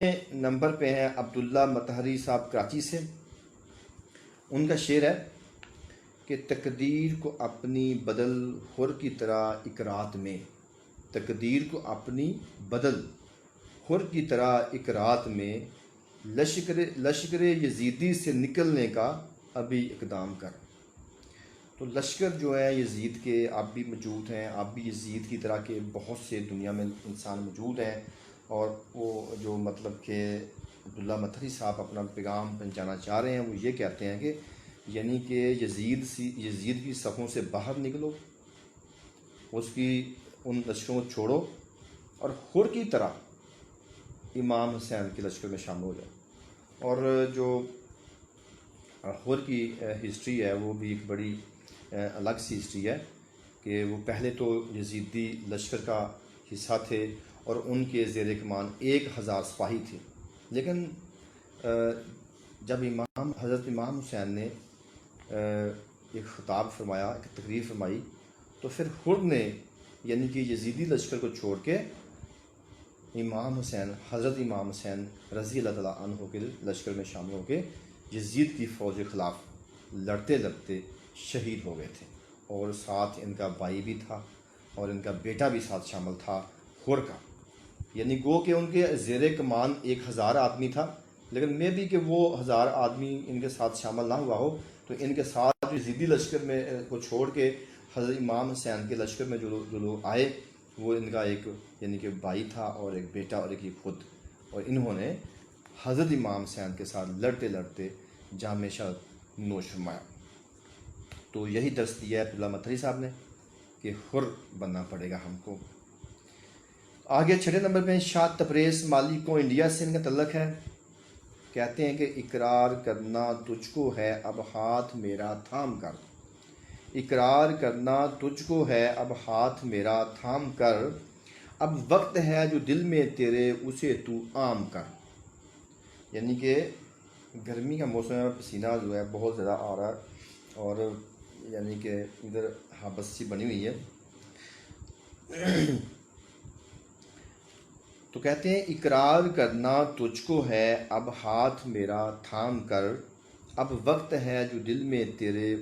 Number پہ ہیں عبداللہ مطہری صاحب کراچی سے. ان کا شعر ہے کہ تقدیر کو اپنی بدل حر کی طرح اکرات میں، تقدیر کو اپنی بدل حر کی طرح اکرات میں، لشکر یزیدی سے نکلنے کا ابھی اقدام کر. تو لشکر جو ہے یزید کے اب بھی موجود ہیں، اب بھی یزید کی طرح کے بہت سے دنیا میں انسان موجود ہیں. اور وہ جو مطلب کہ عبداللہ مطہری صاحب اپنا پیغام پہنچانا چاہ رہے ہیں وہ یہ کہتے ہیں کہ یعنی کہ یزید کی صفوں سے باہر نکلو، اس کی ان لشکروں کو چھوڑو اور حر کی طرح امام حسین کے لشکر میں شامل ہو جاؤ. اور جو حر کی ہسٹری ہے وہ بھی ایک بڑی الگ سی ہسٹری ہے کہ وہ پہلے تو یزیدی لشکر کا حصہ تھے اور ان کے زیر کمان 1000 سپاہی تھے. لیکن جب حضرت امام حسین نے ایک خطاب فرمایا، ایک تقریر فرمائی، تو پھر حر نے یعنی کہ یزیدی لشکر کو چھوڑ کے حضرت امام حسین رضی اللہ تعالیٰ عنہ کے لشکر میں شامل ہو کے یزید کی فوج کے خلاف لڑتے لڑتے شہید ہو گئے تھے. اور ساتھ ان کا بھائی بھی تھا اور ان کا بیٹا بھی ساتھ شامل تھا حر کا. یعنی گو کہ ان کے زیر کمان 1000 آدمی تھا، لیکن میں بھی کہ وہ 1000 آدمی ان کے ساتھ شامل نہ ہوا ہو تو ان کے ساتھ یزیدی لشکر میں کو چھوڑ کے حضرت امام حسین کے لشکر میں جو لوگ آئے وہ ان کا ایک یعنی کہ بھائی تھا اور ایک بیٹا اور ایک خود. اور انہوں نے حضرت امام حسین کے ساتھ لڑتے لڑتے جام شہادت نوش فرمایا. تو یہی درس دیا ہے عبداللہ مطہری صاحب نے کہ حر بننا پڑے گا ہم کو. آگے 6 نمبر پہ شاہ تبریز مالی کو انڈیا سے ان کا تعلق ہے. کہتے ہیں کہ اقرار کرنا تجھ کو ہے اب ہاتھ میرا تھام کر، اقرار کرنا تجھ کو ہے اب ہاتھ میرا تھام کر، اب وقت ہے جو دل میں تیرے اسے تو عام کر. یعنی کہ گرمی کا موسم ہے، پسینہ جو ہے بہت زیادہ آ رہا ہے اور یعنی کہ ادھر حبس سی بنی ہوئی ہے. تو کہتے ہیں اقرار کرنا تجھ کو ہے اب ہاتھ میرا تھام کر، اب وقت ہے جو دل میں تیرے